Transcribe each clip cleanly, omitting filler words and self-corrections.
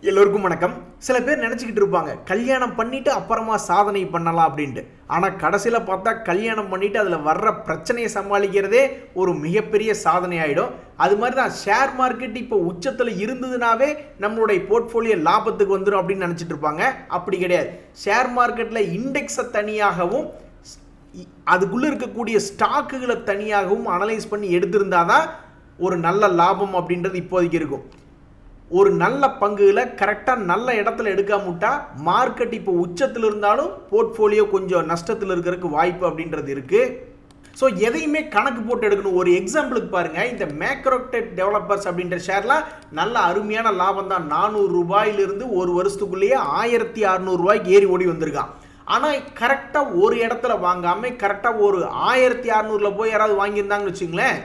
எல்லோருக்கும் வணக்கம். சில பேர் நினச்சிக்கிட்டு இருப்பாங்க கல்யாணம் பண்ணிட்டு அப்புறமா சாதனை பண்ணலாம் அப்படின்ட்டு. ஆனால் கடைசியில் பார்த்தா கல்யாணம் பண்ணிட்டு அதில் வர்ற பிரச்சனையை சமாளிக்கிறதே ஒரு மிகப்பெரிய சாதனை ஆகிடும். அது மாதிரி தான் ஷேர் மார்க்கெட் இப்போ உச்சத்தில் இருந்ததுனாவே நம்மளுடைய போர்ட்ஃபோலியோ லாபத்துக்கு வந்துடும் அப்படின்னு நினச்சிட்டு இருப்பாங்க. அப்படி கிடையாது. ஷேர் மார்க்கெட்டில் இண்டெக்ஸை தனியாகவும் அதுக்குள்ளே இருக்கக்கூடிய ஸ்டாக்குகளை தனியாகவும் அனலைஸ் பண்ணி எடுத்திருந்தாதான் ஒரு நல்ல லாபம் அப்படின்றது இப்போதைக்கு இருக்கும். ஒரு நல்ல பங்குகளை கரெக்டாக நல்ல இடத்துல எடுக்காமட்டா மார்க்கெட் இப்போ உச்சத்தில் இருந்தாலும் போர்ட்ஃபோலியோ கொஞ்சம் நஷ்டத்தில் இருக்கிறதுக்கு வாய்ப்பு அப்படின்றது இருக்குது. ஸோ எதையுமே கணக்கு போட்டு எடுக்கணும். ஒரு எக்ஸாம்பிளுக்கு பாருங்கள், இந்த மேக்ரோடெக் டெவலப்பர்ஸ் அப்படின்ற ஷேர்லாம் நல்ல அருமையான லாபம் தான். 400 ரூபாயிலிருந்து ஒரு வருஷத்துக்குள்ளேயே 1600 ரூபாய்க்கு ஏறி ஓடி வந்திருக்கான். ஆனால் கரெக்டாக ஒரு இடத்துல வாங்காமல் கரெக்டாக ஒரு 1600 போய் யாராவது வாங்கியிருந்தாங்கன்னு வச்சுங்களேன்,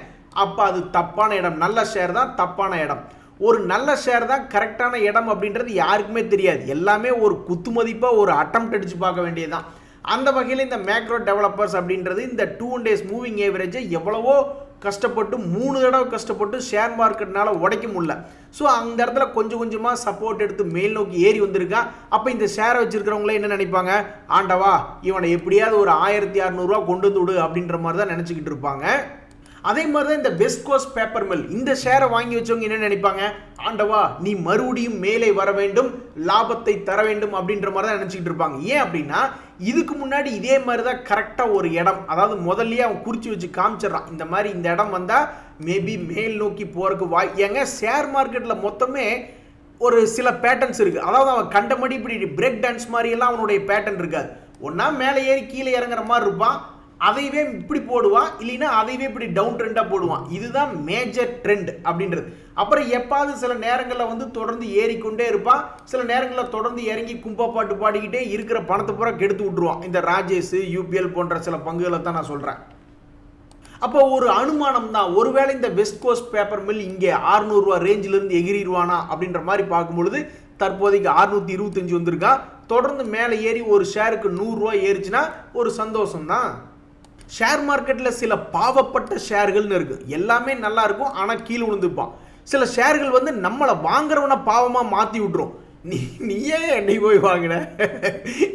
அப்போ அது தப்பான இடம். நல்ல ஷேர் தான் தப்பான இடம். ஒரு நல்ல ஷேர் தான் கரெக்டான இடம் அப்படின்றது யாருக்குமே தெரியாது. எல்லாமே ஒரு குத்துமதிப்பாக ஒரு அட்டெம்ப்ட் அடித்து பார்க்க வேண்டியதுதான். அந்த வகையில் இந்த மேக்ரோ டெவலப்பர்ஸ் அப்படின்றது இந்த 2 days மூவிங் ஏவரேஜை எவ்வளவோ கஷ்டப்பட்டு 3 தடவை கஷ்டப்பட்டு ஷேர் மார்க்கெட்னால உடைக்க முடியல. ஸோ அந்த இடத்துல கொஞ்சம் கொஞ்சமாக சப்போர்ட் எடுத்து மேல் நோக்கி ஏறி வந்திருக்கான். அப்போ இந்த ஷேரை வச்சிருக்கிறவங்களே என்ன நினைப்பாங்க, ஆண்டவா இவனை எப்படியாவது ஒரு 1600 கொண்டு வந்து விடு அப்படின்ற மாதிரி தான் நினச்சிக்கிட்டு இருப்பாங்க. அதே மாதிரி தான் இந்த வெஸ்ட் கோஸ்ட் பேப்பர் மில், இந்த ஷேரை வாங்கி வச்சவங்க என்ன நினைப்பாங்க, ஆண்டவா நீ மறுபடியும் மேலே வர வேண்டும், லாபத்தை தர வேண்டும் அப்படின்ற மாதிரி தான் நினச்சிக்கிட்டு இருப்பாங்க. ஏன் அப்படின்னா இதுக்கு முன்னாடி இதே மாதிரி தான் கரெக்டாக ஒரு இடம், அதாவது முதல்லயே அவன் குறித்து வச்சு காமிச்சிடறான், இந்த மாதிரி இந்த இடம் வந்தால் மேபி மேல் நோக்கி போகிறதுக்கு ஏங்க ஷேர் மார்க்கெட்டில் மொத்தமே ஒரு சில பேட்டர்ன்ஸ் இருக்குது. அதாவது அவன் கண்டபடி இப்படி பிரேக் டான்ஸ் மாதிரியெல்லாம் அவனுடைய பேட்டர்ன் இருக்காது. ஒன்றா மேலே ஏறி கீழே இறங்குற மாதிரி இருப்பான், அதையவே இப்படி போடுவான், இல்லைன்னா அதையவே இப்படி டவுன் ட்ரெண்டாக போடுவான். இதுதான் மேஜர் ட்ரெண்ட் அப்படின்றது. அப்புறம் எப்பாவது சில நேரங்களில் வந்து தொடர்ந்து ஏறிக்கொண்டே இருப்பான், சில நேரங்களில் தொடர்ந்து இறங்கி கும்பா பாட்டு பாடிக்கிட்டே இருக்கிற பணத்தை பூரா கெடுத்து விட்டுருவான். இந்த ராஜேஷ், யூபிஎல் போன்ற சில பங்குகளை தான் நான் சொல்கிறேன். அப்போ ஒரு அனுமானம் தான், ஒருவேளை இந்த வெஸ்ட் கோஸ்ட் பேப்பர் மில் இங்கே 600 ரூபா ரேஞ்சிலிருந்து எகிரிடுவானா அப்படின்ற மாதிரி பார்க்கும்பொழுது தற்போதைக்கு 625 வந்திருக்கா. தொடர்ந்து மேலே ஏறி ஒரு ஷேருக்கு 100 ரூபா ஏறிச்சுன்னா ஒரு சந்தோஷம் தான். ஷேர் மார்க்கெட்டில் சில பாவப்பட்ட ஷேர்கள்னு இருக்குது. எல்லாமே நல்லா இருக்கும், ஆனால் கீழே விழுந்துப்பான். சில ஷேர்கள் வந்து நம்மளை வாங்குறவனை பாவமாக மாற்றி விட்ரும். நீ ஏன் என்னை போய் வாங்கின,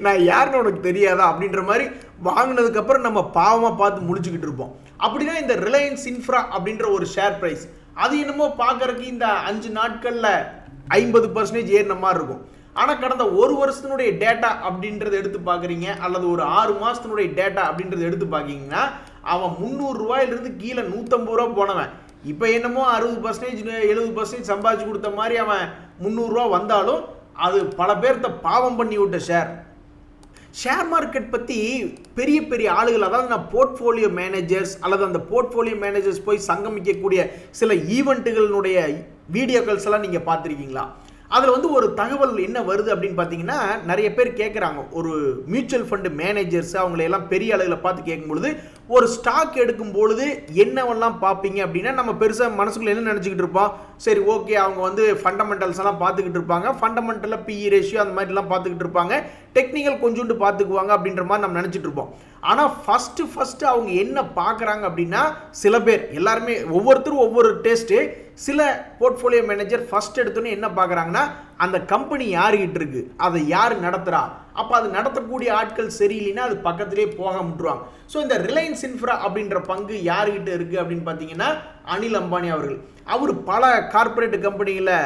நான் யாருன்னு உனக்கு தெரியாதா அப்படின்ற மாதிரி வாங்கினதுக்கப்புறம் நம்ம பாவமாக பார்த்து முடிச்சுக்கிட்டு இருப்போம். அப்படின்னா இந்த ரிலையன்ஸ் இன்ஃப்ரா அப்படின்ற ஒரு ஷேர் ப்ரைஸ், அது என்னமோ பார்க்கறதுக்கு இந்த 5 நாட்களில் 50% ஏறின மாதிரி இருக்கும். ஆனால் கடந்த ஒரு வருஷத்தினுடைய டேட்டா அப்படின்றத எடுத்து பார்க்குறீங்க, அல்லது ஒரு 6 மாதத்தினுடைய டேட்டா அப்படின்றத எடுத்து பார்க்கிங்கன்னா அவன் 300 ரூபாயிலிருந்து கீழே 150 ரூபா போனவன் இப்போ என்னமோ 60% 70% சம்பாதிச்சு கொடுத்த மாதிரி அவன் 300 ரூபா வந்தாலும் அது பல பேர்த்த பாவம் பண்ணி விட்ட ஷேர். ஷேர் மார்க்கெட் பற்றி பெரிய பெரிய ஆளுகள், அதாவது நான் போர்ட்ஃபோலியோ மேனேஜர்ஸ் அல்லது அந்த போர்ட்ஃபோலியோ மேனேஜர்ஸ் போய் சங்கமிக்கக்கூடிய சில ஈவெண்ட்டுகளினுடைய வீடியோக்கள்ஸ் எல்லாம் நீங்கள் பார்த்துருக்கீங்களா? அதில் வந்து ஒரு தகவல் என்ன வருது அப்படின்னு பார்த்தீங்கன்னா, நிறைய பேர் கேட்குறாங்க, ஒரு மியூச்சுவல் ஃபண்டு மேனேஜர்ஸ் அவங்களையெல்லாம் பெரிய அளவில் பார்த்து கேட்கும்பொழுது, ஒரு ஸ்டாக் எடுக்கும் பொழுது என்னவெல்லாம் பார்ப்பீங்க அப்படின்னா, நம்ம பெருசாக மனசுக்குள்ள என்ன நினச்சிக்கிட்டு இருப்போம், சரி ஓகே அவங்க வந்து ஃபண்டமெண்டல்ஸ் எல்லாம் பார்த்துக்கிட்டு இருப்பாங்க, ஃபண்டமெண்டலில் பிஇ ரேஷியோ அந்த மாதிரிலாம் பார்த்துக்கிட்டு இருப்பாங்க, டெக்னிக்கல் கொஞ்சோண்டு பார்த்துக்குவாங்க அப்படின்ற மாதிரி நம்ம நினச்சிட்டு இருப்போம். ஆனால் ஃபஸ்ட்டு அவங்க என்ன பார்க்குறாங்க அப்படின்னா, சில பேர், எல்லாருமே ஒவ்வொருத்தரும் ஒவ்வொரு டேஸ்ட்டு. சில போர்ட்ஃபோலியோ மேனேஜர் ஃபஸ்ட் எடுத்தோன்னே என்ன பார்க்குறாங்கன்னா, அந்த கம்பெனி யாருக்கிட்ட இருக்குது, அதை யார் நடத்துகிறா, அப்போ அது நடத்தக்கூடிய ஆட்கள் சரியில்லைன்னா அது பக்கத்திலே போக விட்டுருவாங்க. ஸோ இந்த ரிலையன்ஸ் இன்ஃப்ரா அப்படின்ற பங்கு யாருக்கிட்ட இருக்குது அப்படின்னு பார்த்தீங்கன்னா, அனில் அம்பானி அவர்கள். அவர் பல கார்பரேட் கம்பெனிகளை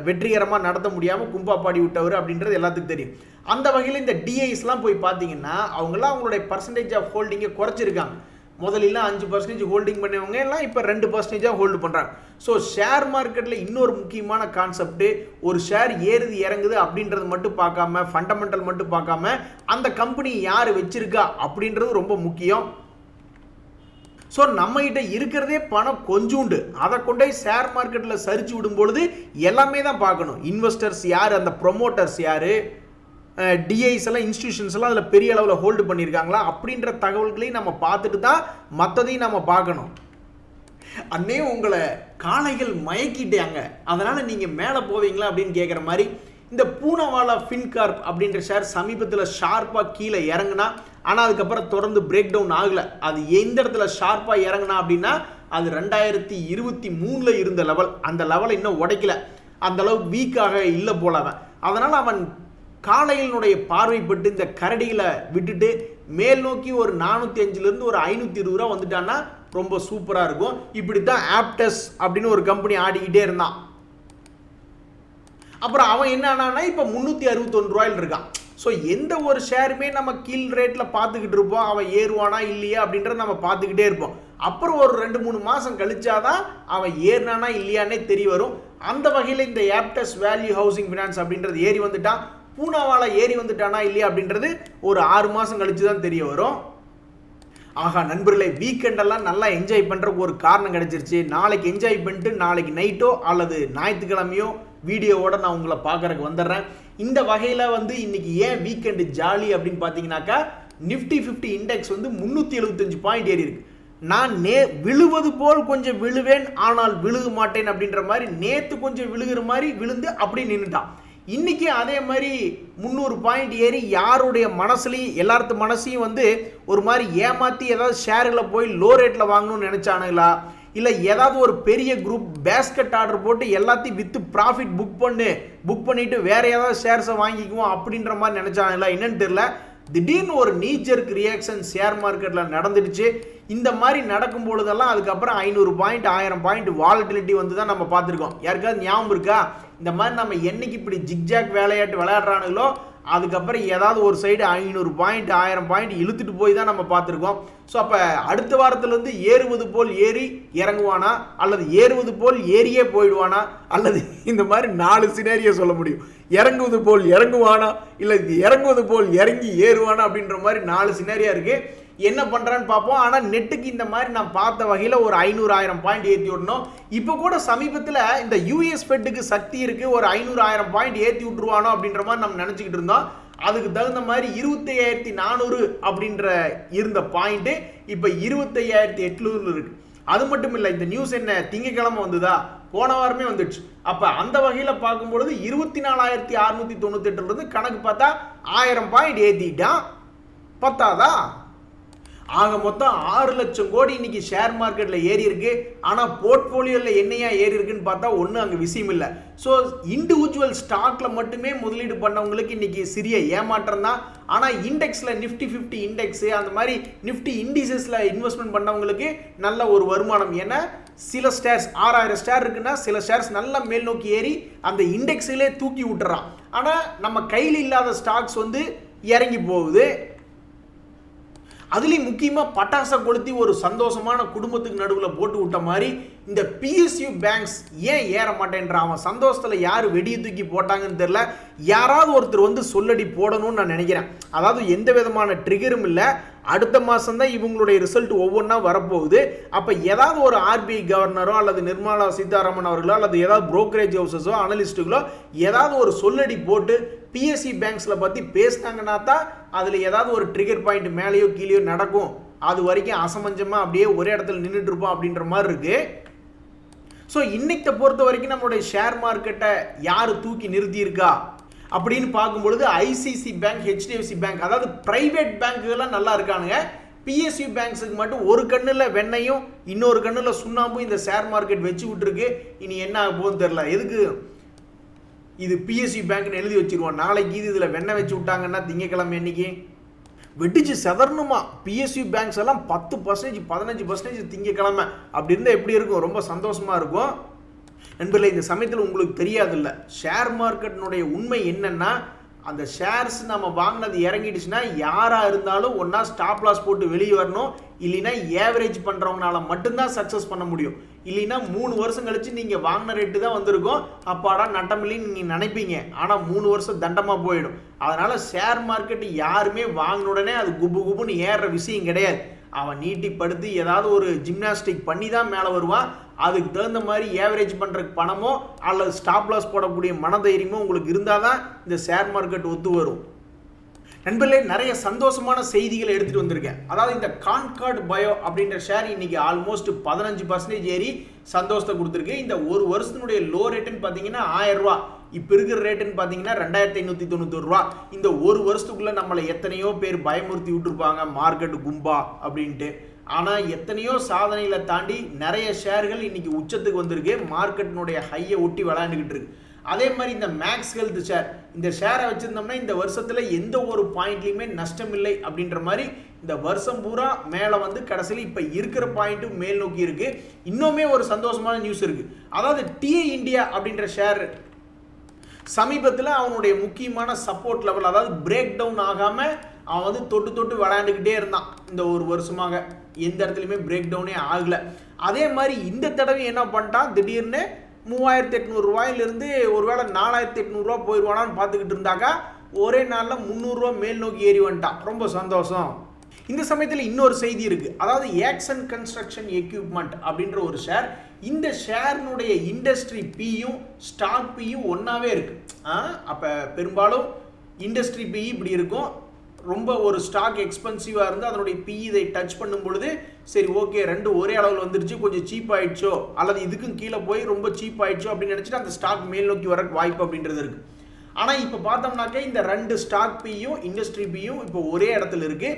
வெற்றிகரமாக நடத்த முடியாமல் கும்பா பாடி விட்டவர் அப்படின்றது எல்லாத்துக்கும் தெரியும். அந்த வகையில் இந்த டிஐஸ்லாம் போய் பார்த்தீங்கன்னா அவங்களாம் அவங்களுடைய பர்சன்டேஜ் ஆஃப் ஹோல்டிங்கை குறைச்சிருக்காங்க. முதலில் 5% ஹோல்டிங் பண்ணவங்க எல்லாம் இப்போ 2% ஹோல்டு பண்ணுறாங்க. ஸோ ஷேர் மார்க்கெட்டில் இன்னொரு முக்கியமான கான்செப்ட், ஒரு ஷேர் ஏறுது இறங்குது அப்படின்றது மட்டும் பார்க்காம, ஃபண்டமெண்டல் மட்டும் பார்க்காம, அந்த கம்பெனி யார் வச்சிருக்கா அப்படின்றது ரொம்ப முக்கியம். ஸோ நம்மகிட்ட இருக்கிறதே பணம் கொஞ்சோண்டு, அதை கொண்டே ஷேர் மார்க்கெட்டில் சரிச்சு விடும்பொழுது எல்லாமே தான் பார்க்கணும். இன்வெஸ்டர்ஸ் யார், அந்த ப்ரொமோட்டர்ஸ் யார், டிஐஸ் எல்லாம் இன்ஸ்டிடியூஷன்ஸ் எல்லாம் அதில் பெரிய அளவில் ஹோல்டு பண்ணியிருக்காங்களா அப்படின்ற தகவல்களையும் நம்ம பார்த்துட்டு தான் மற்றதையும் நம்ம பார்க்கணும். அன்னே உங்களை காளைகள் மயக்கிட்டாங்க, அதனால் நீங்கள் மேலே போவீங்களா அப்படின்னு கேட்குற மாதிரி இந்த பூனவாலா ஃபின்கார்ப் அப்படின்ற ஷேர் சமீபத்தில் ஷார்ப்பாக கீழே இறங்குனா, ஆனால் அதுக்கப்புறம் தொடர்ந்து பிரேக் டவுன் ஆகலை. அது எந்த இடத்துல ஷார்ப்பாக இறங்குனா அப்படின்னா, அது 2023 இருந்த லெவல், அந்த லெவலை இன்னும் உடைக்கல. அந்த அளவுக்கு வீக்காக இல்லை போல அவன். அதனால் அவன் காளைகளினுடைய பார்வைப்பட்டு இந்த கரடிகளை விட்டுட்டு மேல் நோக்கி ஒரு 405 ஒரு 520 ரூபா வந்துட்டான்னா ரொம்ப சூப்பராக இருக்கும். இப்படித்தான் ஆப்டஸ் அப்படின்னு ஒரு கம்பெனி ஆடிக்கிட்டே இருந்தான். அப்புறம் அவன் என்ன ஆனான்னா இப்போ 361 ரூபாயில் இருக்கான். ஸோ எந்த ஒரு ஷேருமே நம்ம கீழ் ரேட்டில் பார்த்துக்கிட்டு இருப்போம், அவன் ஏறுவானா இல்லையா அப்படின்றத நம்ம பார்த்துக்கிட்டே இருப்போம். அப்புறம் ஒரு 2-3 மாதம் கழிச்சாதான் அவன் ஏறினானா இல்லையானே தெரிய வரும். அந்த வகையில் இந்த ஆப்டஸ் வேல்யூ ஹவுசிங் ஃபினான்ஸ் அப்படின்றது ஏறி வந்துட்டான். பூனாவால ஏறி வந்துட்டானா இல்லையா அப்படின்றது ஒரு 6 மாதம் கழிச்சு தான் தெரிய வரும். ஆகா நண்பர்களே, வீக்கெண்டெல்லாம் நல்லா என்ஜாய் பண்ணுறக்கு ஒரு காரணம் கிடைச்சிருச்சு. நாளைக்கு என்ஜாய் பண்ணிட்டு நாளைக்கு நைட்டோ அல்லது ஞாயிற்றுக்கிழமையோ வீடியோவோட நான் உங்களை பார்க்கறதுக்கு வந்துடுறேன். இந்த வகையில் இன்னைக்கு ஏன் வீக்கெண்டு ஜாலி அப்படின்னு பார்த்தீங்கன்னாக்கா, நிஃப்டி 50 இண்டெக்ஸ் 375 பாயிண்ட் ஏறி இருக்கு. நான் விழுவது போல் கொஞ்சம் விழுவேன், ஆனால் விழுக மாட்டேன் அப்படின்ற மாதிரி நேற்று கொஞ்சம் விழுகிற மாதிரி விழுந்து அப்படி நின்றுட்டான். இன்னைக்கு அதே மாதிரி 300 பாயிண்ட் ஏறி யாருடைய மனசுலையும் எல்லாத்து மனசையும் ஒரு மாதிரி ஏமாற்றி ஏதாவது ஷேர்களை போய் லோ ரேட்டில் வாங்கணும்னு நினச்சானுங்களா, இல்லை ஏதாவது ஒரு பெரிய குரூப் பேஸ்கெட் ஆர்டர் போட்டு எல்லாத்தையும் வித்து ப்ராஃபிட் புக் பண்ணிட்டு வேற ஏதாவது ஷேர்ஸை வாங்கிக்குவோம் அப்படின்ற மாதிரி நினச்சானுங்களா என்னன்னு தெரியல. திடீர்னு ஒரு நீச்சருக்கு ரியாக்ஷன் ஷேர் மார்க்கெட்டில் நடந்துடுச்சு. இந்த மாதிரி நடக்கும் பொழுதெல்லாம் அதுக்கப்புறம் 500 பாயிண்ட் 1000 பாயிண்ட் வாலட்டிலிட்டி தான் நம்ம பார்த்துருக்கோம். யாருக்காவது ஞாபகம் இருக்கா? இந்த மாதிரி நம்ம என்னைக்கு இப்படி ஜிக்ஜாக் வேலையாட்டு விளையாடுறானுங்களோ அதுக்கப்புறம் ஏதாவது ஒரு சைடு 500 பாயிண்ட் 1000 பாயிண்ட் இழுத்துட்டு போய் தான் நம்ம பார்த்துருக்கோம். ஸோ அப்போ அடுத்த வாரத்திலேருந்து ஏறுவது போல் ஏறி இறங்குவானா, அல்லது ஏறுவது போல் ஏறியே போயிடுவானா, அல்லது இந்த மாதிரி 4 சினேரியை சொல்ல முடியும். இறங்குவது போல் இறங்குவானா, இல்லை இறங்குவது போல் இறங்கி ஏறுவானா அப்படின்ற மாதிரி 4 சினேரியா இருக்கு. என்ன பண்ணுறான்னு பார்ப்போம். ஆனால் நெட்டுக்கு இந்த மாதிரி நான் பார்த்த வகையில் ஒரு 500-1000 பாயிண்ட் ஏற்றி விடணும். இப்போ கூட சமீபத்தில் இந்த யூஎஸ் ஃபெட்டுக்கு சக்தி இருக்குது, ஒரு 500-1000 பாயிண்ட் ஏற்றி விட்டுருவானோ அப்படின்ற மாதிரி நம்ம நினச்சிக்கிட்டு இருந்தோம். அதுக்கு தகுந்த மாதிரி 25,400 அப்படின்ற இருந்த பாயிண்ட்டு இப்போ 25,800 இருக்கு. அது மட்டும் இல்லை, இந்த நியூஸ் என்ன திங்கக்கிழமை வந்ததா, போன வாரமே வந்துடுச்சு. அப்போ அந்த வகையில் பார்க்கும்பொழுது 24,698 கணக்கு பார்த்தா 1000 பாயிண்ட் ஏற்றிட்டான். பத்தாதா? ஆக மொத்தம் 6 லட்சம் கோடி இன்னைக்கு ஷேர் மார்க்கெட்டில் ஏறி இருக்கு. ஆனால் போர்ட்ஃபோலியோவில் என்னையா ஏறி இருக்குன்னு பார்த்தா ஒன்றும் அங்கே விஷயம் இல்லை. ஸோ இண்டிவிஜுவல் ஸ்டாக்ல மட்டுமே முதலீடு பண்ணவங்களுக்கு இன்னைக்கு சிறிய ஏமாற்றம் தான். ஆனால் இண்டெக்ஸில் நிஃப்டி 50 இண்டெக்ஸு அந்த மாதிரி நிஃப்டி இண்டிசஸில் இன்வெஸ்ட்மெண்ட் பண்ணவங்களுக்கு நல்ல ஒரு வருமானம். ஏன்னா சில ஷேர்ஸ் 6000 ஷேர் இருக்குன்னா சில ஷேர்ஸ் நல்லா மேல் நோக்கி ஏறி அந்த இண்டெக்ஸிலே தூக்கி விட்டுறான். ஆனால் நம்ம கையில் இல்லாத ஸ்டாக்ஸ் இறங்கி போகுது. அதுலேயும் முக்கியமாக பட்டாசை கொளுத்தி ஒரு சந்தோஷமான குடும்பத்துக்கு நடுவில் போட்டு விட்ட மாதிரி இந்த பிஎஸ்யூ பேங்க்ஸ் ஏன் ஏற மாட்டேன்ற அவன் சந்தோஷத்தில் யார் வெடியை தூக்கி போட்டாங்கன்னு தெரியல. யாராவது ஒருத்தர் சொல்லடி போடணும்னு நான் நினைக்கிறேன். அதாவது எந்த விதமான ட்ரிகரும் இல்லை. அடுத்த மாதம் தான் இவங்களுடைய ரிசல்ட் ஒவ்வொன்றா வரப்போகுது. அப்போ ஏதாவது ஒரு ஆர்பிஐ கவர்னரோ அல்லது நிர்மலா சீதாராமன் அவர்களோ அல்லது ஏதாவது புரோக்கரேஜ் ஹவுசஸோ அனலிஸ்ட்டுகளோ ஏதாவது ஒரு சொல்லடி போட்டு பிஎஸ்சி பேங்க்ஸில் பற்றி பேசினாங்கன்னா தான் அதில் ஏதாவது ஒரு ட்ரிகர் பாயிண்ட் மேலேயோ கீழேயோ நடக்கும். அது வரைக்கும் அசமஞ்சமாக அப்படியே ஒரே இடத்துல நின்றுட்டு இருப்போம் அப்படின்ற மாதிரி இருக்கு. ஸோ இன்னைக்கு பொறுத்த வரைக்கும் நம்மளுடைய ஷேர் மார்க்கெட்டை யார் தூக்கி நிறுத்தியிருக்கா அப்படின்னு பார்க்கும்பொழுது ஐசிசி பேங்க், ஹெச்டிஎஃப்சி பேங்க், அதாவது பிரைவேட் பேங்க்குகள்லாம் நல்லா இருக்கானுங்க. பிஎஸ்யூ பேங்க்ஸுக்கு மட்டும் ஒரு கண்ணில் வெண்ணையும் இன்னொரு கண்ணில் சுண்ணாம்பும் இந்த ஷேர் மார்க்கெட் வச்சு விட்டுருக்கு. இனி என்ன ஆக போகுதுன்னு தெரியல. எதுக்கு இது பிஎஸ்யூ பேங்க்னு எழுதி வச்சிருவோம், நாளைக்கு இதில் வெண்ணெய் வச்சு விட்டாங்கன்னா திங்கக்கிழமை அன்னைக்கு வெட்டிச்சு செதறணுமா. பிஎஸ்யூ பேங்க்ஸ் எல்லாம் 10%, 15% திங்கக்கிழமை அப்படி இருந்தால் எப்படி இருக்கும்? ரொம்ப சந்தோஷமா இருக்கும். நண்பர்களே, இந்த சமயத்தில் உங்களுக்கு தெரியாதுல்ல, ஷேர் மார்க்கெட்டினுடைய உண்மை என்னன்னா, அந்த ஷேர்ஸ் நம்ம வாங்கினது இறங்கிடுச்சுன்னா யாராக இருந்தாலும் ஒன்றா ஸ்டாப் லாஸ் போட்டு வெளியே வரணும். இல்லைன்னா ஏவரேஜ் பண்ணுறவங்களால மட்டும்தான் சக்ஸஸ் பண்ண முடியும். இல்லைன்னா 3 வருஷம் கழிச்சு நீங்கள் வாங்கின ரேட்டு தான் வந்திருக்கும், அப்பாடா நட்டமில்லைன்னு நீங்கள் நினைப்பீங்க. ஆனால் 3 வருஷம் தண்டமாக போயிடும். அதனால் ஷேர் மார்க்கெட்டு யாருமே வாங்கின உடனே அது குப்புன்னு ஏறுற விஷயம் கிடையாது. அவன் நீட்டி படுத்து ஏதாவது ஒரு ஜிம்னாஸ்டிக் பண்ணி தான் மேலே வருவான். அதுக்கு தகுந்த மாதிரி ஏவரேஜ் பண்ணுறதுக்கு பணமோ அல்லது ஸ்டாப் லாஸ் போடக்கூடிய மனதைரியமோ உங்களுக்கு இருந்தால் தான் இந்த ஷேர் மார்க்கெட் ஒத்து வரும். நண்பர்களே, நிறைய சந்தோஷமான செய்திகளை எடுத்துகிட்டு வந்திருக்கேன். அதாவது இந்த கான்கார்ட் பயோ அப்படின்ற ஷேர் இன்னைக்கு ஆல்மோஸ்ட் 15% ஏறி சந்தோஷத்தை கொடுத்துருக்கு. இந்த ஒரு வருஷத்தினுடைய லோ ரேட்டுன்னு பார்த்தீங்கன்னா 1000 ரூபா, இப்போ இருக்கிற ரேட்டுன்னு பார்த்தீங்கன்னா 2591 ரூபா. இந்த ஒரு வருஷத்துக்குள்ளே நம்மளை எத்தனையோ பேர் பயமுறுத்தி விட்டுருப்பாங்க மார்க்கெட் கும்பா அப்படின்ட்டு. ஆனால் எத்தனையோ சாதனைகளை தாண்டி நிறைய ஷேர்கள் இன்னைக்கு உச்சத்துக்கு வந்திருக்கு, மார்க்கெட்டினுடைய ஹையை ஒட்டி விளையாண்டுக்கிட்டு இருக்கு. அதே மாதிரி இந்த மேக்ஸ் ஹெல்த் ஷேர், இந்த ஷேரை வச்சிருந்தோம்னா இந்த வருஷத்துல எந்த ஒரு பாயிண்ட்லையுமே நஷ்டம் இல்லை அப்படின்ற மாதிரி இந்த வருஷம் பூரா மேலே வந்து கடைசியில் இப்போ இருக்கிற பாயிண்ட்டும் மேல் நோக்கி இருக்கு. இன்னுமே ஒரு சந்தோஷமான நியூஸ் இருக்கு. அதாவது டிஏ இந்தியா அப்படின்ற ஷேர் சமீபத்தில் அவனுடைய முக்கியமான சப்போர்ட் லெவல், அதாவது பிரேக் டவுன் ஆகாமல் அவன் வந்து தொட்டு தொட்டு விளையாண்டுக்கிட்டே இருந்தான். இந்த ஒரு வருஷமாக எந்த இடத்துலையுமே பிரேக் டவுனே ஆகலை. அதே மாதிரி இந்த தடவை என்ன பண்ணிட்டான், திடீர்னு 3800 ரூபாயிலிருந்து ஒருவேளை 4800 ரூபா போயிடுவானான்னு பார்த்துக்கிட்டு இருந்தாக்கா ஒரே நாளில் 300 ரூபா மேல் நோக்கி ஏறி வந்துட்டான். ரொம்ப சந்தோஷம். இந்த சமயத்தில் இன்னொரு செய்தி இருக்கு. அதாவது ஆக்சன் கன்ஸ்ட்ரக்ஷன் எக்யூப்மெண்ட் அப்படின்ற ஒரு ஷேர், இந்த ஷேர்னுடைய இண்டஸ்ட்ரி பியும் ஸ்டாக் பியும் ஒன்னாவே இருக்கு. அப்போ பெரும்பாலும் இண்டஸ்ட்ரி பி இப்படி இருக்கும், ரொம்ப ஒரு ஸ்டாக் எக்ஸ்பென்சிவாக இருந்து அதனுடைய பி இதை டச் பண்ணும் பொழுது சரி ஓகே ரெண்டு ஒரே அளவில் வந்துருச்சு, கொஞ்சம் சீப் ஆயிடுச்சோ அல்லது இதுக்கும் கீழே போய் ரொம்ப சீப் ஆயிடுச்சோ அப்படின்னு நினச்சிட்டு அந்த ஸ்டாக் மேல் நோக்கி வர வாய்ப்பு அப்படின்றது இருக்கு. ஆனால் இப்போ பார்த்தோம்னாக்க இந்த ரெண்டு ஸ்டாக் பியும் இண்டஸ்ட்ரி பியும் இப்போ ஒரே இடத்துல இருக்கு.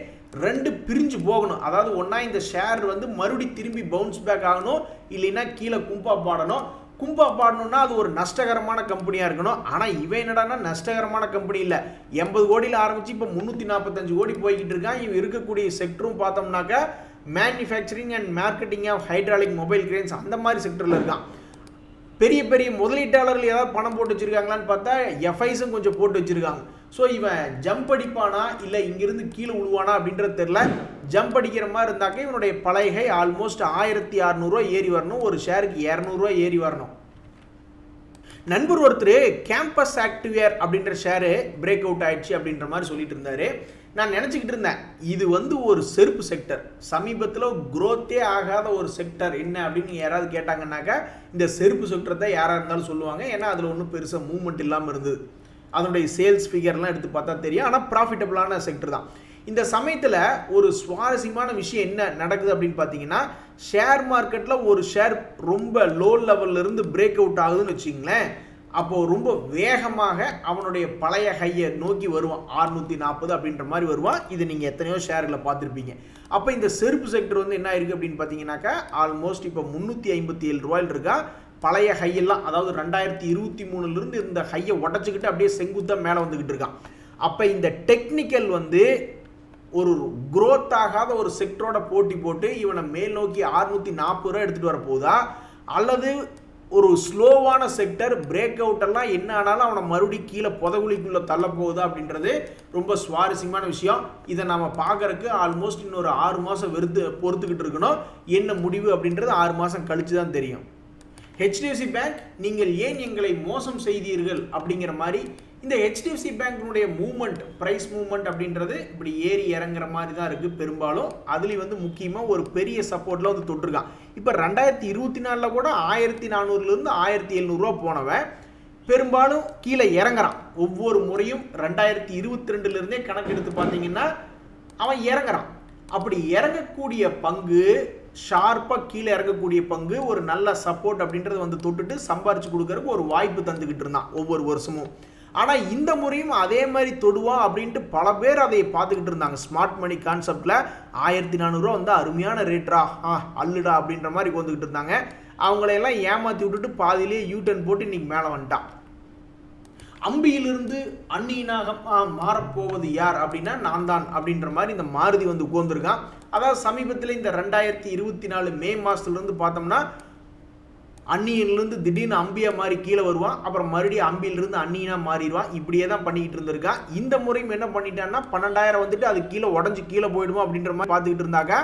ரெண்டு பிரிஞ்சு போகணும். அதாவது ஒன்றா இந்த ஷேர் வந்து மறுபடி திரும்பி பவுன்ஸ் பேக் ஆகணும், இல்லைன்னா கீழே கும்பா பாடணும். கும்பா பாடணும்னா அது ஒரு நஷ்டகரமான கம்பெனியாக இருக்கணும். ஆனால் இவன் என்னடானா நஷ்டகரமான கம்பெனி இல்லை, 80 கோடியில் ஆரம்பித்து இப்போ 345 கோடி போய்கிட்டு இருக்கான். இவன் இருக்கக்கூடிய செக்டரும் பார்த்தோம்னாக்கா manufacturing and marketing of hydraulic mobile cranes அந்த மாதிரி செக்டரில் இருக்கான். பெரிய பெரிய முதலீட்டாளர்கள் ஏதாவது பணம் போட்டு வச்சிருக்காங்களான்னு பார்த்தா எஃப்ஐஸும் கொஞ்சம் போட்டு வச்சிருக்காங்க. ஸோ இவன் ஜம்ப் அடிப்பானா இல்லை இங்கிருந்து கீழே விழுவானா அப்படின்றது தெரியல. ஜம்ப் அடிக்கிற மாதிரி இருந்தாக்க இவனுடைய பலகை ஆல்மோஸ்ட் 1600 ரூபா ஏறி வரணும், ஒரு ஷேருக்கு 200 ரூபா ஏறி வரணும். நண்பர் ஒருத்தர் கேம்பஸ் ஆக்டிவேர் அப்படின்ற ஷேரு பிரேக் அவுட் ஆயிடுச்சு அப்படின்ற மாதிரி சொல்லிட்டு இருந்தாரு. நான் நினச்சிக்கிட்டு இருந்தேன் இது வந்து ஒரு செருப்பு செக்டர், சமீபத்தில் குரோத்தே ஆகாத ஒரு செக்டர் என்ன அப்படின்னு யாராவது கேட்டாங்கன்னாக்கா இந்த செருப்பு செக்டர் தான் யாராக இருந்தாலும் சொல்லுவாங்க. ஏன்னா அதில் ஒன்றும் பெருசாக மூவ்மெண்ட் இல்லாமல் இருந்தது. அதனுடைய சேல்ஸ் ஃபிகர்லாம் எடுத்து பார்த்தா தெரியும். ஆனால் ப்ராஃபிட்டபிளான செக்டர் தான். இந்த சமயத்தில் ஒரு சுவாரஸ்யமான விஷயம் என்ன நடக்குது அப்படின்னு பார்த்தீங்கன்னா, ஷேர் மார்க்கெட்டில் ஒரு ஷேர் ரொம்ப லோ லெவல்ல இருந்து பிரேக் அவுட் ஆகுதுன்னு வச்சிங்களேன், அப்போது ரொம்ப வேகமாக அவனுடைய பழைய ஹையை நோக்கி வருவான். 640 அப்படின்ற மாதிரி வருவான். இது நீங்கள் எத்தனையோ ஷேர்களை பார்த்துருப்பீங்க. அப்போ இந்த செருப்பு செக்டர் வந்து என்ன ஆயிருக்கு அப்படின்னு பார்த்தீங்கன்னாக்கா ஆல்மோஸ்ட் இப்போ 357 ரூபாயில் இருக்கா. பழைய ஹையெல்லாம் அதாவது 2023 இந்த ஹையை உடச்சிக்கிட்டு அப்படியே செங்குத்தாக மேலே வந்துக்கிட்டு இருக்கான். அப்போ இந்த டெக்னிக்கல் வந்து ஒரு குரோத் ஆகாத ஒரு செக்டரோட போட்டி போட்டு இவனை மேல் நோக்கி 640 ரூபா எடுத்துகிட்டு வர போதா, அல்லது ஒரு ஸ்லோவான செக்டர் பிரேக் அவுட் எல்லாம் என்ன ஆனாலும் அவனை மறுபடியும் கீழே புதகுழிக்குள்ளே தள்ள போகுதா அப்படின்றது ரொம்ப சுவாரஸ்யமான விஷயம். இதை நாம் பார்க்கறதுக்கு ஆல்மோஸ்ட் இன்னொரு 6 மாதம் பொறுத்துக்கிட்டு இருக்கணும். என்ன முடிவு அப்படின்றது 6 மாதம் கழிச்சு தான் தெரியும். HDFC பேங்க் நீங்கள் ஏன் எங்களை மோசம் செய்தீர்கள் அப்படிங்கிற மாதிரி இந்த HDFC பேங்க்கினுடைய மூவ்மெண்ட், ப்ரைஸ் மூவ்மெண்ட் அப்படின்றது இப்படி ஏறி இறங்குற மாதிரி தான் இருக்குது பெரும்பாலும். அதுலேயும் வந்து முக்கியமாக ஒரு பெரிய சப்போர்ட்டில் வந்து தொட்டிருக்கான். இப்போ 2024 கூட 1400லேருந்து 1700 ரூபா போனவன் பெரும்பாலும் கீழே இறங்குறான். ஒவ்வொரு முறையும் 2022 கணக்கெடுத்து பார்த்தீங்கன்னா அவன் இறங்குறான். அப்படி இறங்கக்கூடிய பங்கு, ஷார்ப்பாக கீழே இறங்கக்கூடிய பங்கு ஒரு நல்ல சப்போர்ட் அப்படின்றது வந்து தொட்டுட்டு சம்பாரிச்சு கொடுக்கறதுக்கு ஒரு வாய்ப்பு தந்துக்கிட்டு இருந்தான் ஒவ்வொரு வருஷமும். ஆனால் இந்த முறையும் அதே மாதிரி தொடுவான் அப்படின்ட்டு பல பேர் அதை பார்த்துக்கிட்டு இருந்தாங்க. ஸ்மார்ட் மணி கான்செப்டில் 1400 ரூபா வந்து அருமையான ரேட்ரா, அல்லுடா அப்படின்ற மாதிரி வந்துக்கிட்டு இருந்தாங்க. அவங்களையெல்லாம் ஏமாற்றி விட்டுட்டு பாதியிலே யூட்டர்ன் போட்டு இன்னைக்கு மேலே வந்துட்டான். அம்பியிலிருந்து அந்நியனாக மாறப்போவது யார் அப்படின்னா நான் தான் அப்படின்ற மாதிரி இந்த மாருதி வந்து உட்கார்ந்துருக்கான். அதாவது சமீபத்தில் இந்த 2024 மே மாதத்துலேருந்து பார்த்தோம்னா அந்நியன்லேருந்து திடீர்னு அம்பியா மாறி கீழே வருவான், அப்புறம் மறுபடியும் அம்பியிலிருந்து அந்நியனா மாறிடுவான். இப்படியே தான் பண்ணிக்கிட்டு இருந்திருக்கான். இந்த முறையும் என்ன பண்ணிட்டான்னா 12,000 வந்துட்டு அது கீழே உடஞ்சி கீழே போயிடுமா அப்படின்ற மாதிரி பார்த்துக்கிட்டு இருந்தாக்கா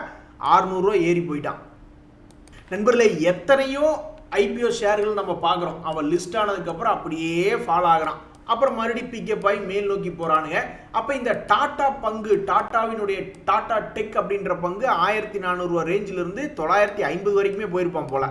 600 ரூபா ஏறி போயிட்டான். நண்பர்களே, எத்தனையோ ஐபிஓ ஷேர்கள் நம்ம பார்க்குறோம், அவன் லிஸ்ட் ஆனதுக்கப்புறம் அப்படியே ஃபாலோ ஆகிறான், அப்புறம் மறுபடியும் பிக்கப் ஆகி மேல் நோக்கி போகிறானுங்க. அப்போ இந்த டாட்டா பங்கு, டாட்டாவினுடைய டாட்டா டெக் அப்படின்ற பங்கு 1400 ரூபா ரேஞ்சிலிருந்து 950 வரைக்குமே போயிருப்பான் போல.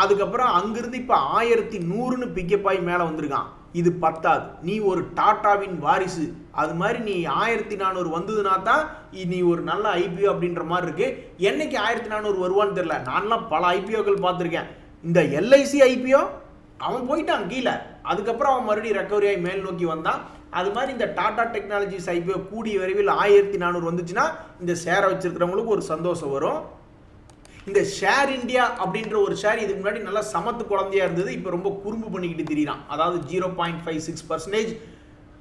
அதுக்கப்புறம் அங்கிருந்து இப்போ 1100ன்னு பிக்கப் ஆகி மேலே வந்திருக்கான். இது பத்தாது, நீ ஒரு டாட்டாவின் வாரிசு, அது மாதிரி நீ 1400 வந்ததுனா தான் நீ ஒரு நல்ல ஐபிஓ அப்படின்ற மாதிரி இருக்கு. என்னைக்கு 1400 வருவான்னு தெரியல. நான்லாம் பல ஐபிஓக்கள் பார்த்துருக்கேன். இந்த எல்ஐசி ஐபிஓ அவன் போயிட்டான் கீழே, அதுக்கப்புறம் அவன் மறுபடியும் ரெக்கவரி ஆகி மேல் நோக்கி வந்தான். அது மாதிரி இந்த டாடா டெக்னாலஜிஸ் ஐபிஓ கூடிய விரைவில் 1400 வந்துச்சுன்னா இந்த ஷேரை வச்சிருக்கிறவங்களுக்கு ஒரு சந்தோஷம் வரும். இந்த ஷேர் இந்தியா அப்படின்ற ஒரு ஷேர் இதுக்கு முன்னாடி நல்லா சமத்து குழந்தையா இருந்தது, இப்போ ரொம்ப குறும்பு பண்ணிக்கிட்டு திரியிறான். அதாவது 0.56%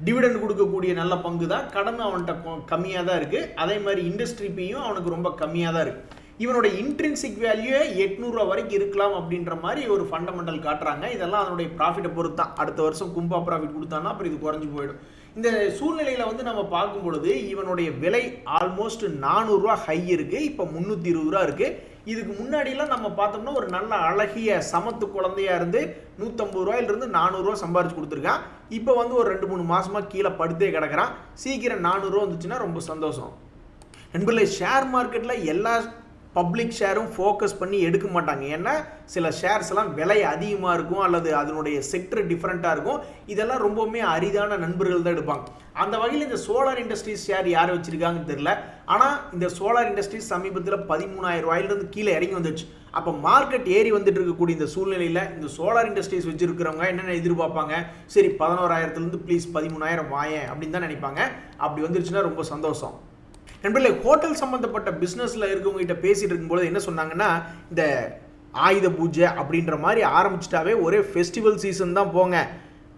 டிவிடெண்ட் கொடுக்கக்கூடிய நல்ல பங்கு தான், கடன் அவன்கிட்ட கம்மியாக தான் இருக்குது. அதே மாதிரி இண்டஸ்ட்ரி பியும் அவனுக்கு ரொம்ப கம்மியாக தான் இருக்குது. இவனோட இன்ட்ரின்சிக் வேல்யூ 800 ரூபா வரைக்கும் இருக்கலாம் அப்படின்ற மாதிரி ஒரு ஃபண்டமெண்டல் காட்டுறாங்க. இதெல்லாம் அதனுடைய ப்ராஃபிட்டை பொறுத்து தான். அடுத்த வருஷம் கும்பா ப்ராஃபிட் கொடுத்தானா அப்புறம் இது குறைஞ்சி போயிடும். இந்த சூழ்நிலையில் வந்து நம்ம பார்க்கும் பொழுது இவனுடைய விலை ஆல்மோஸ்ட் 400 ரூபா ஹை இருக்குது, இப்போ 320 ரூபா இருக்குது. இதுக்கு முன்னாடிலாம் நம்ம பார்த்தோம்னா ஒரு நல்ல அழகிய சமத்து குழந்தையா இருந்து 150 ரூபாயிலிருந்து 400 ரூபா சம்பாரிச்சு கொடுத்துருக்கான். இப்போ வந்து ஒரு 2-3 மாசமா கீழே படுத்தே கிடக்கிறான். சீக்கிரம் 400 ரூபா வந்துச்சுன்னா ரொம்ப சந்தோஷம். நண்பர்களே, ஷேர் மார்க்கெட்டில் எல்லா பப்ளிக் ஷேரும் ஃபோக்கஸ் பண்ணி எடுக்க மாட்டாங்க. ஏன்னா சில ஷேர்ஸ் எல்லாம் விலை அதிகமாக இருக்கும் அல்லது அதனுடைய செக்டர் டிஃப்ரெண்ட்டாக இருக்கும். இதெல்லாம் ரொம்பவுமே அரிதான நண்பர்கள் தான் எடுப்பாங்க. அந்த வகையில் இந்த சோலார் இண்டஸ்ட்ரீஸ் ஷேர் யார் வச்சிருக்காங்கன்னு தெரியல. ஆனால் இந்த சோலார் இண்டஸ்ட்ரீஸ் சமீபத்தில் 13,000 ரூபாயிலிருந்து கீழே இறங்கி வந்துடுச்சு. அப்போ மார்க்கெட் ஏறி வந்துட்டு இருக்கக்கூடிய இந்த சூழ்நிலையில் இந்த சோலார் இண்டஸ்ட்ரீஸ் வச்சிருக்கிறவங்க என்னென்ன எதிர்பார்ப்பாங்க? சரி 11,000லேருந்து ப்ளீஸ் 13,000 வாயேன் அப்படின்னு தான் நினைப்பாங்க. அப்படி வந்துருச்சுன்னா ரொம்ப சந்தோஷம். நண்பர்களே, ஹோட்டல் சம்மந்தப்பட்ட பிஸ்னஸில் இருக்கவங்ககிட்ட பேசிகிட்டு இருக்கும்போது என்ன சொன்னாங்கன்னா, இந்த ஆயுத பூஜை அப்படின்ற மாதிரி ஆரம்பிச்சிட்டாவே ஒரே ஃபெஸ்டிவல் சீசன் தான் போங்க.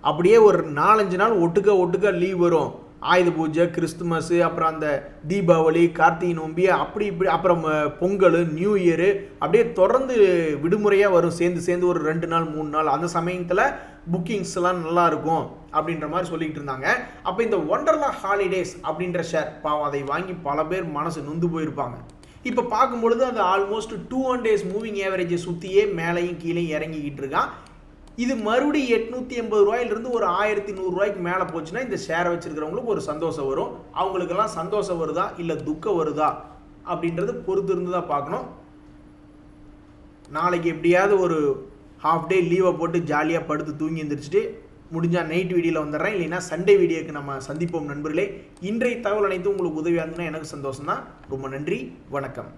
அப்படியே ஒரு 4-5 நாள் ஒட்டுக்க லீவ் வரும். ஆயுத பூஜை, கிறிஸ்துமஸ், அப்புறம் அந்த தீபாவளி, கார்த்திகை நோம்பி, அப்படி இப்படி, அப்புறம் பொங்கல், நியூ இயரு, அப்படியே தொடர்ந்து விடுமுறையாக வரும். சேர்ந்து ஒரு 2 நாள் 3 நாள். அந்த சமயத்தில் புக்கிங்ஸ் எல்லாம் நல்லா இருக்கும் அப்படின்ற மாதிரி சொல்லிட்டு இருந்தாங்க. அப்போ இந்த ஒண்டர்லா ஹாலிடேஸ் அப்படின்ற ஷேர் பாவம், அதை வாங்கி பல பேர் மனசு நொந்து போயிருப்பாங்க. இப்போ பார்க்கும்பொழுது அது ஆல்மோஸ்ட் 200 days மூவிங் ஆவரேஜை சுற்றியே மேலையும் கீழே இறங்கிக்கிட்டு இருக்கான். இது மறுபடியும் 880 ரூபாயிலிருந்து ஒரு 1100 ரூபாய்க்கு மேலே போச்சுன்னா இந்த ஷேரை வச்சிருக்கிறவங்களுக்கு ஒரு சந்தோஷம் வரும். அவங்களுக்கெல்லாம் சந்தோஷம் வருதா இல்லை துக்கம் வருதா அப்படின்றது பொறுத்து இருந்து தான் பார்க்கணும். நாளைக்கு எப்படியாவது ஒரு ஹாஃப் டே லீவை போட்டு ஜாலியாக படுத்து தூங்கி எழுந்திரிச்சிட்டு முடிஞ்சால் நைட் வீடியோவில் வந்துடுறேன். இல்லைன்னா சண்டே வீடியோக்கு நம்ம சந்திப்போம் நண்பர்களே. இன்றைய தகவல் அனைத்தும் உங்களுக்கு உதவியாக இருந்ததுன்னா எனக்கு சந்தோஷம் தான். ரொம்ப நன்றி, வணக்கம்.